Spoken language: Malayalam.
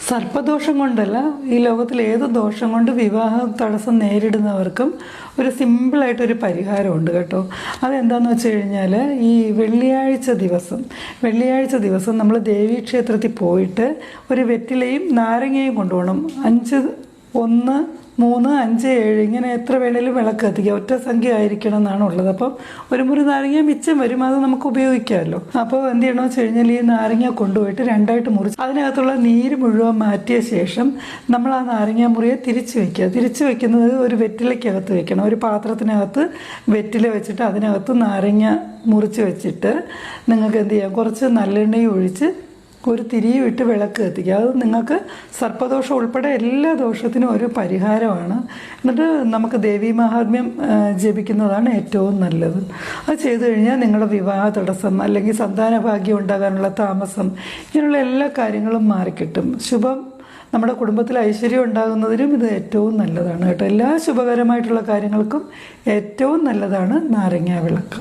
സർപ്പദോഷം കൊണ്ടല്ല, ഈ ലോകത്തിൽ ഏത് ദോഷം കൊണ്ട് വിവാഹ തടസ്സം നേരിടുന്നവർക്കും ഒരു സിമ്പിളായിട്ടൊരു പരിഹാരമുണ്ട് കേട്ടോ. അതെന്താണെന്ന് വെച്ച് കഴിഞ്ഞാൽ, ഈ വെള്ളിയാഴ്ച ദിവസം നമ്മൾ ദേവീക്ഷേത്രത്തിൽ പോയിട്ട് ഒരു വെറ്റിലയും നാരങ്ങയും കൊണ്ടുപോകണം. 5, 1, 3, 5, 7 ഇങ്ങനെ എത്ര വേണേലും വിളക്ക് കത്തിക്കുക. ഒറ്റ സംഖ്യ ആയിരിക്കണം എന്നാണ് ഉള്ളത്. അപ്പം ഒരു മുറി നാരങ്ങ മിച്ചം വരും, അത് നമുക്ക് ഉപയോഗിക്കാമല്ലോ. അപ്പോൾ എന്ത് ചെയ്യണമെന്ന് വെച്ച് കഴിഞ്ഞാൽ, ഈ നാരങ്ങ കൊണ്ടുപോയിട്ട് 2ആയിട്ട് മുറിച്ച് അതിനകത്തുള്ള നീര് മുഴുവൻ മാറ്റിയ ശേഷം നമ്മൾ ആ നാരങ്ങ മുറിയെ തിരിച്ച് വയ്ക്കുക. തിരിച്ച് വയ്ക്കുന്നത് ഒരു വെറ്റിലയ്ക്കകത്ത് വെക്കണം. ഒരു പാത്രത്തിനകത്ത് വെറ്റില വെച്ചിട്ട് അതിനകത്ത് നാരങ്ങ മുറിച്ച് വെച്ചിട്ട് നിങ്ങൾക്ക് എന്ത് ചെയ്യാം, കുറച്ച് നല്ലെണ്ണയും ഒഴിച്ച് ഒരു തിരിയും ഇട്ട് വിളക്ക് കത്തിക്കുക. അത് നിങ്ങൾക്ക് സർപ്പദോഷം ഉൾപ്പെടെ എല്ലാ ദോഷത്തിനും ഒരു പരിഹാരമാണ്. എന്നിട്ട് നമുക്ക് ദേവീ മഹാത്മ്യം ജപിക്കുന്നതാണ് ഏറ്റവും നല്ലത്. അത് ചെയ്തു കഴിഞ്ഞാൽ നിങ്ങളുടെ വിവാഹ തടസ്സം അല്ലെങ്കിൽ സന്താന ഭാഗ്യം ഉണ്ടാകാനുള്ള താമസം, ഇങ്ങനെയുള്ള എല്ലാ കാര്യങ്ങളും മാറിക്കിട്ടും. നമ്മുടെ കുടുംബത്തിൽ ഐശ്വര്യം ഉണ്ടാകുന്നതിനും ഇത് ഏറ്റവും നല്ലതാണ് കേട്ടോ. എല്ലാ ശുഭകരമായിട്ടുള്ള കാര്യങ്ങൾക്കും ഏറ്റവും നല്ലതാണ് നാരങ്ങാ വിളക്ക്.